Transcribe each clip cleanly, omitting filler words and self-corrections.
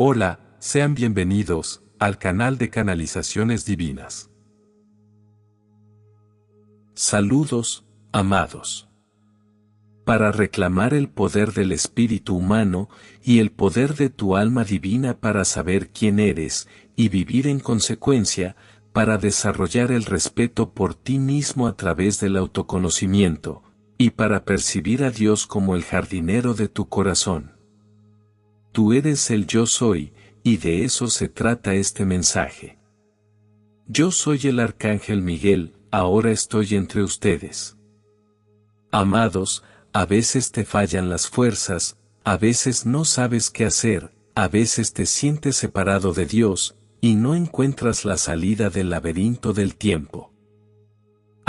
Hola, sean bienvenidos al canal de Canalizaciones Divinas. Saludos, amados. Para reclamar el poder del espíritu humano y el poder de tu alma divina para saber quién eres y vivir en consecuencia, para desarrollar el respeto por ti mismo a través del autoconocimiento, y para percibir a Dios como el jardinero de tu corazón. Tú eres el yo soy, y de eso se trata este mensaje. Yo soy el Arcángel Miguel, ahora estoy entre ustedes. Amados, a veces te fallan las fuerzas, a veces no sabes qué hacer, a veces te sientes separado de Dios, y no encuentras la salida del laberinto del tiempo.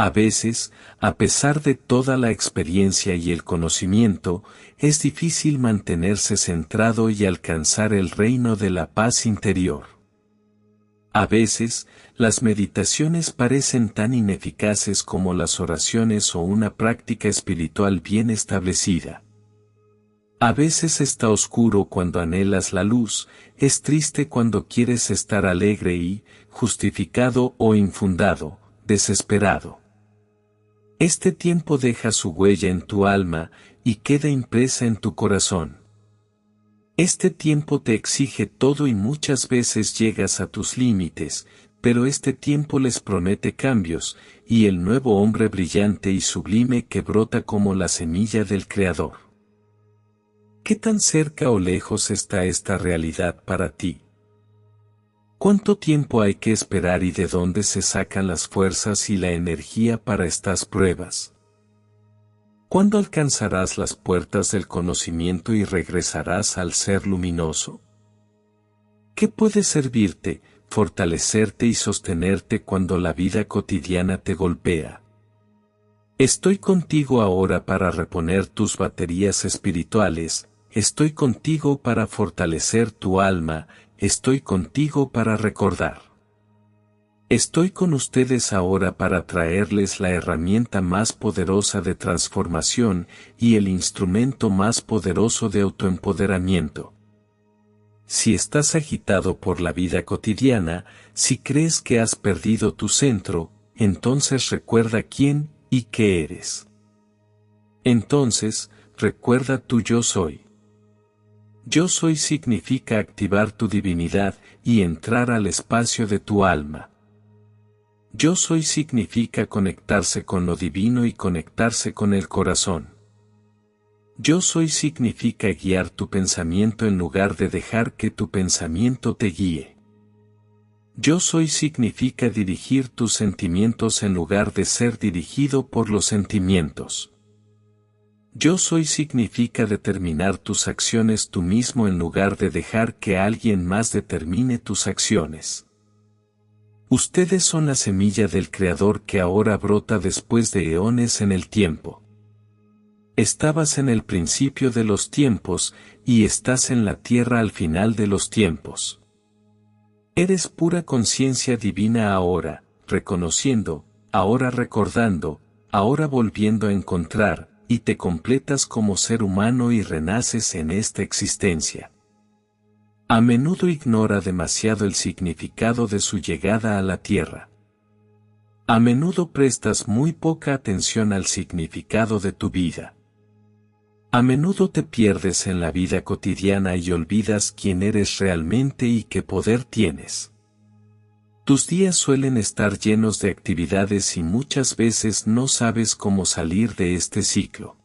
A veces, a pesar de toda la experiencia y el conocimiento, es difícil mantenerse centrado y alcanzar el reino de la paz interior. A veces, las meditaciones parecen tan ineficaces como las oraciones o una práctica espiritual bien establecida. A veces está oscuro cuando anhelas la luz, es triste cuando quieres estar alegre y, justificado o infundado, desesperado. Este tiempo deja su huella en tu alma y queda impresa en tu corazón. Este tiempo te exige todo y muchas veces llegas a tus límites, pero este tiempo les promete cambios, y el nuevo hombre brillante y sublime que brota como la semilla del Creador. ¿Qué tan cerca o lejos está esta realidad para ti? ¿Cuánto tiempo hay que esperar y de dónde se sacan las fuerzas y la energía para estas pruebas? ¿Cuándo alcanzarás las puertas del conocimiento y regresarás al ser luminoso? ¿Qué puede servirte, fortalecerte y sostenerte cuando la vida cotidiana te golpea? Estoy contigo ahora para reponer tus baterías espirituales, estoy contigo para fortalecer tu alma, estoy contigo para recordar. Estoy con ustedes ahora para traerles la herramienta más poderosa de transformación y el instrumento más poderoso de autoempoderamiento. Si estás agitado por la vida cotidiana, si crees que has perdido tu centro, entonces recuerda quién y qué eres. Entonces, recuerda tu yo soy. Yo soy significa activar tu divinidad y entrar al espacio de tu alma. Yo soy significa conectarse con lo divino y conectarse con el corazón. Yo soy significa guiar tu pensamiento en lugar de dejar que tu pensamiento te guíe. Yo soy significa dirigir tus sentimientos en lugar de ser dirigido por los sentimientos. Yo soy significa determinar tus acciones tú mismo en lugar de dejar que alguien más determine tus acciones. Ustedes son la semilla del Creador que ahora brota después de eones en el tiempo. Estabas en el principio de los tiempos, y estás en la tierra al final de los tiempos. Eres pura conciencia divina ahora, reconociendo, ahora recordando, ahora volviendo a encontrar, y te completas como ser humano y renaces en esta existencia. A menudo ignora demasiado el significado de su llegada a la tierra. A menudo prestas muy poca atención al significado de tu vida. A menudo te pierdes en la vida cotidiana y olvidas quién eres realmente y qué poder tienes. Tus días suelen estar llenos de actividades y muchas veces no sabes cómo salir de este ciclo.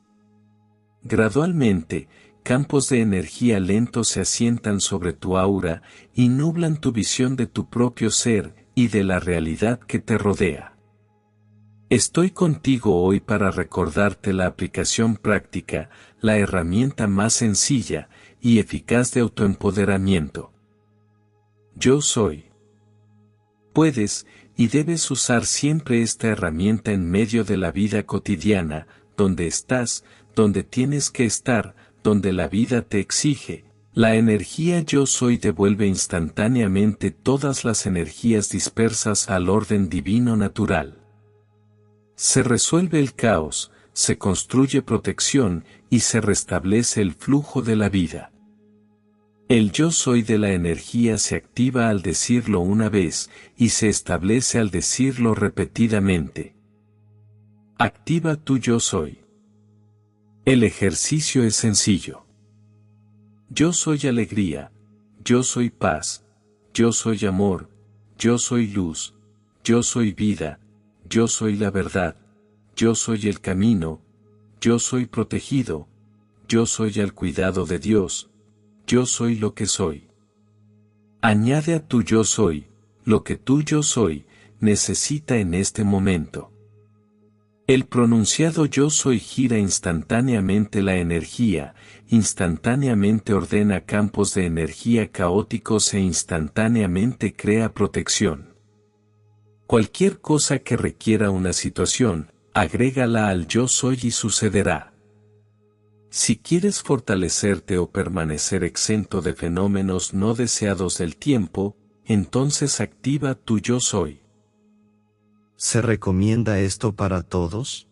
Gradualmente, campos de energía lentos se asientan sobre tu aura y nublan tu visión de tu propio ser y de la realidad que te rodea. Estoy contigo hoy para recordarte la aplicación práctica, la herramienta más sencilla y eficaz de autoempoderamiento. Yo soy. Puedes y debes usar siempre esta herramienta en medio de la vida cotidiana, donde estás, donde tienes que estar, donde la vida te exige. La energía yo soy devuelve instantáneamente todas las energías dispersas al orden divino natural. Se resuelve el caos, se construye protección y se restablece el flujo de la vida. El yo soy de la energía se activa al decirlo una vez y se establece al decirlo repetidamente. Activa tu yo soy. El ejercicio es sencillo. Yo soy alegría, yo soy paz, yo soy amor, yo soy luz, yo soy vida, yo soy la verdad, yo soy el camino, yo soy protegido, yo soy al cuidado de Dios, yo soy lo que soy. Añade a tu yo soy, lo que tu yo soy, necesita en este momento. El pronunciado yo soy gira instantáneamente la energía, instantáneamente ordena campos de energía caóticos e instantáneamente crea protección. Cualquier cosa que requiera una situación, agrégala al yo soy y sucederá. Si quieres fortalecerte o permanecer exento de fenómenos no deseados del tiempo, entonces activa tu yo soy. ¿Se recomienda esto para todos?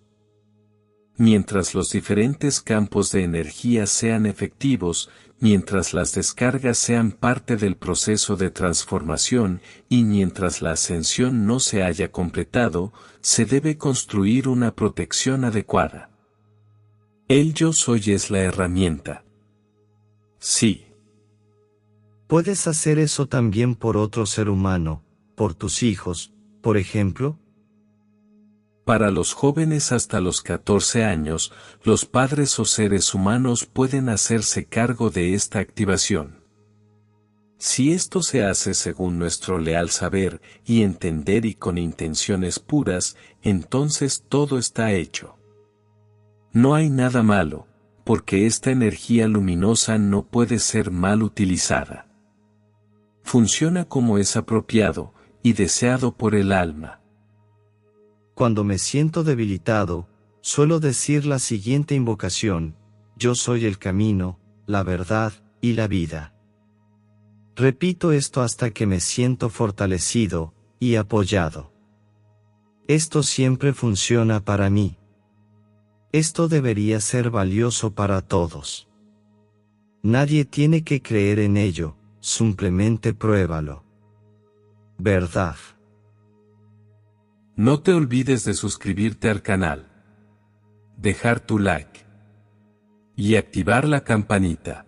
Mientras los diferentes campos de energía sean efectivos, mientras las descargas sean parte del proceso de transformación y mientras la ascensión no se haya completado, se debe construir una protección adecuada. El yo soy es la herramienta. Sí. ¿Puedes hacer eso también por otro ser humano, por tus hijos, por ejemplo? Para los jóvenes hasta los 14 años, los padres o seres humanos pueden hacerse cargo de esta activación. Si esto se hace según nuestro leal saber y entender y con intenciones puras, entonces todo está hecho. No hay nada malo, porque esta energía luminosa no puede ser mal utilizada. Funciona como es apropiado y deseado por el alma. Cuando me siento debilitado, suelo decir la siguiente invocación: yo soy el camino, la verdad y la vida. Repito esto hasta que me siento fortalecido y apoyado. Esto siempre funciona para mí. Esto debería ser valioso para todos. Nadie tiene que creer en ello, simplemente pruébalo. ¿Verdad? No te olvides de suscribirte al canal, dejar tu like y activar la campanita.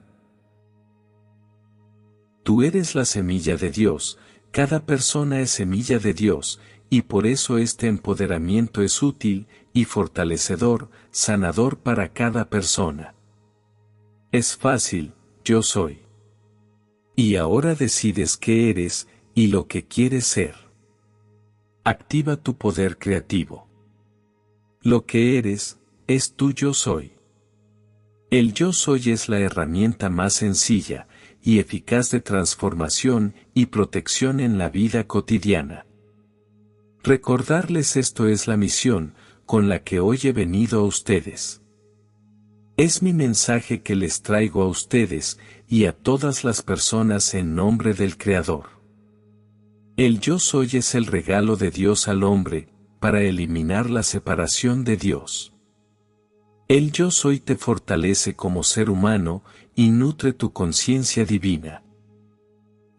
Tú eres la semilla de Dios, cada persona es semilla de Dios, y por eso este empoderamiento es útil y fortalecedor, sanador para cada persona. Es fácil, yo soy. Y ahora decides qué eres y lo que quieres ser. Activa tu poder creativo. Lo que eres, es tu yo soy. El yo soy es la herramienta más sencilla y eficaz de transformación y protección en la vida cotidiana. Recordarles esto es la misión con la que hoy he venido a ustedes. Es mi mensaje que les traigo a ustedes y a todas las personas en nombre del Creador. El yo soy es el regalo de Dios al hombre, para eliminar la separación de Dios. El yo soy te fortalece como ser humano y nutre tu conciencia divina.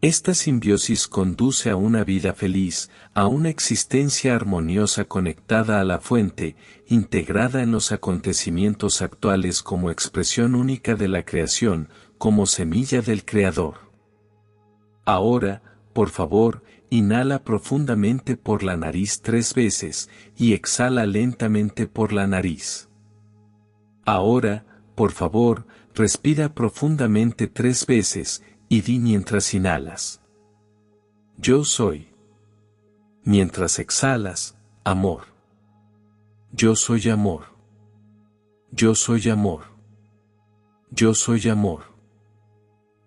Esta simbiosis conduce a una vida feliz, a una existencia armoniosa conectada a la fuente, integrada en los acontecimientos actuales como expresión única de la creación, como semilla del Creador. Ahora, por favor, inhala profundamente por la nariz 3 veces, y exhala lentamente por la nariz. Ahora, por favor, respira profundamente 3 veces, y di mientras inhalas: yo soy. Mientras exhalas: amor. Yo soy amor. Yo soy amor. Yo soy amor.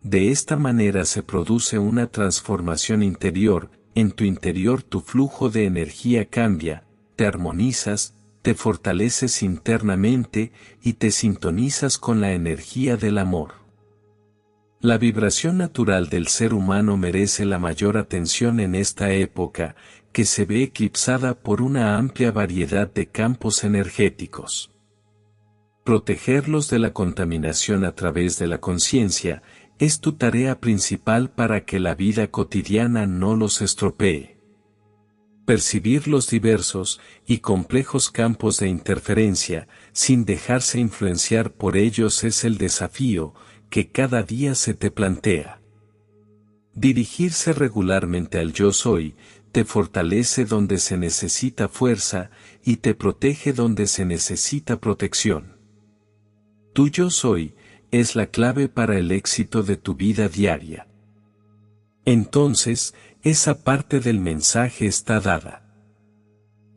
De esta manera se produce una transformación interior, en tu interior tu flujo de energía cambia, te armonizas, te fortaleces internamente y te sintonizas con la energía del amor. La vibración natural del ser humano merece la mayor atención en esta época, que se ve eclipsada por una amplia variedad de campos energéticos. Protegerlos de la contaminación a través de la conciencia, es tu tarea principal para que la vida cotidiana no los estropee. Percibir los diversos y complejos campos de interferencia, sin dejarse influenciar por ellos es el desafío que cada día se te plantea. Dirigirse regularmente al yo soy, te fortalece donde se necesita fuerza y te protege donde se necesita protección. Tu yo soy es la clave para el éxito de tu vida diaria. Entonces, esa parte del mensaje está dada.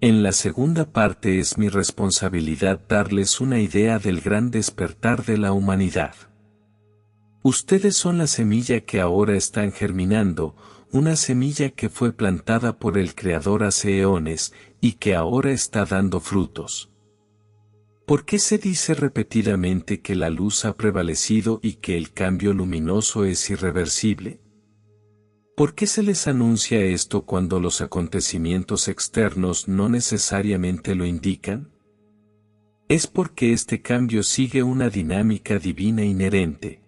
En la segunda parte es mi responsabilidad darles una idea del gran despertar de la humanidad. Ustedes son la semilla que ahora están germinando, una semilla que fue plantada por el Creador hace eones y que ahora está dando frutos. ¿Por qué se dice repetidamente que la luz ha prevalecido y que el cambio luminoso es irreversible? ¿Por qué se les anuncia esto cuando los acontecimientos externos no necesariamente lo indican? Es porque este cambio sigue una dinámica divina inherente.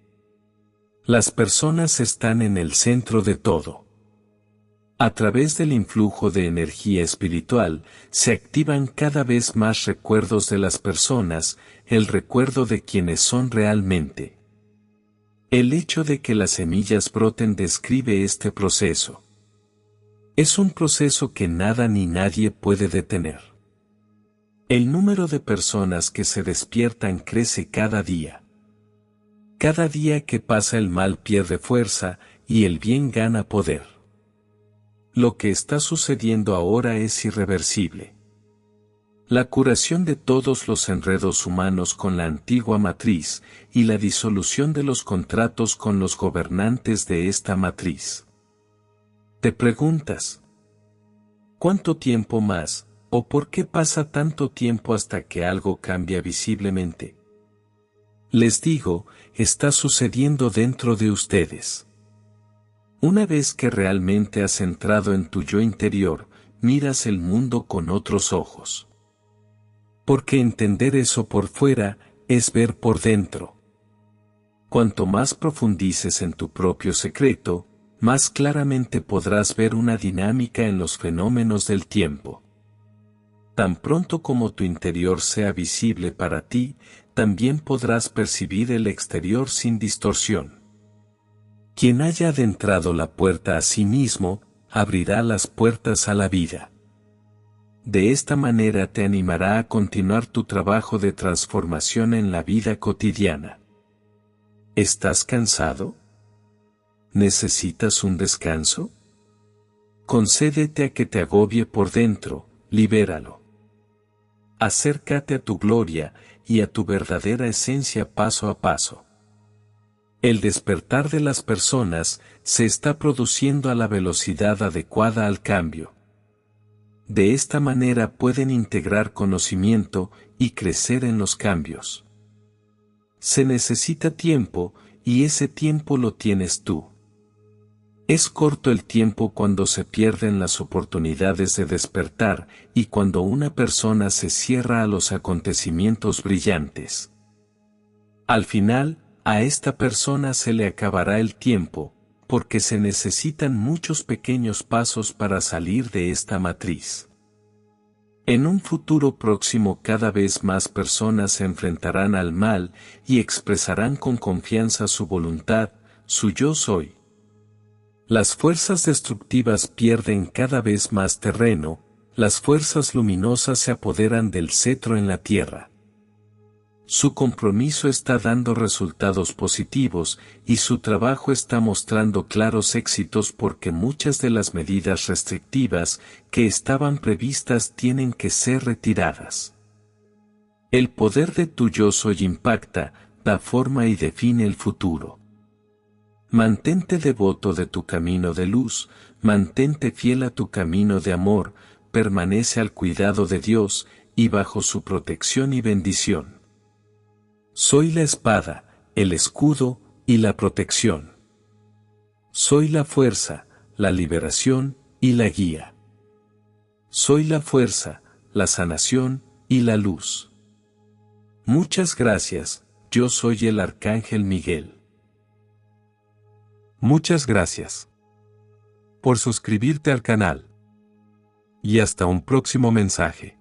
Las personas están en el centro de todo. A través del influjo de energía espiritual, se activan cada vez más recuerdos de las personas, el recuerdo de quienes son realmente. El hecho de que las semillas broten describe este proceso. Es un proceso que nada ni nadie puede detener. El número de personas que se despiertan crece cada día. Cada día que pasa el mal pierde fuerza y el bien gana poder. Lo que está sucediendo ahora es irreversible. La curación de todos los enredos humanos con la antigua matriz y la disolución de los contratos con los gobernantes de esta matriz. Te preguntas, ¿cuánto tiempo más, o por qué pasa tanto tiempo hasta que algo cambia visiblemente? Les digo, está sucediendo dentro de ustedes. Una vez que realmente has entrado en tu yo interior, miras el mundo con otros ojos. Porque entender eso por fuera, es ver por dentro. Cuanto más profundices en tu propio secreto, más claramente podrás ver una dinámica en los fenómenos del tiempo. Tan pronto como tu interior sea visible para ti, también podrás percibir el exterior sin distorsión. Quien haya adentrado la puerta a sí mismo, abrirá las puertas a la vida. De esta manera te animará a continuar tu trabajo de transformación en la vida cotidiana. ¿Estás cansado? ¿Necesitas un descanso? Concédete a que te agobie por dentro, libéralo. Acércate a tu gloria y a tu verdadera esencia paso a paso. El despertar de las personas se está produciendo a la velocidad adecuada al cambio. De esta manera pueden integrar conocimiento y crecer en los cambios. Se necesita tiempo, y ese tiempo lo tienes tú. Es corto el tiempo cuando se pierden las oportunidades de despertar y cuando una persona se cierra a los acontecimientos brillantes. Al final, a esta persona se le acabará el tiempo, porque se necesitan muchos pequeños pasos para salir de esta matriz. En un futuro próximo cada vez más personas se enfrentarán al mal y expresarán con confianza su voluntad, su yo soy. Las fuerzas destructivas pierden cada vez más terreno, las fuerzas luminosas se apoderan del cetro en la tierra. Su compromiso está dando resultados positivos y su trabajo está mostrando claros éxitos porque muchas de las medidas restrictivas que estaban previstas tienen que ser retiradas. El poder de tu yo soy impacta, da forma y define el futuro. Mantente devoto de tu camino de luz, mantente fiel a tu camino de amor, permanece al cuidado de Dios y bajo su protección y bendición. Soy la espada, el escudo y la protección. Soy la fuerza, la liberación y la guía. Soy la fuerza, la sanación y la luz. Muchas gracias, yo soy el Arcángel Miguel. Muchas gracias por suscribirte al canal. Y hasta un próximo mensaje.